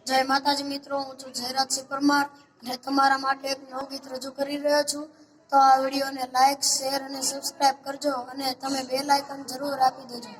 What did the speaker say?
જય માતાજી મિત્રો, હું છું જયરાજસિંહ પરમાર અને તમારા માટે એક નવું ગીત રજૂ કરી રહ્યો છું. તો આ વિડીયોને લાઈક, શેર અને સબસ્ક્રાઈબ કરજો અને તમે બેલ આઇકન જરૂર આપી દેજો.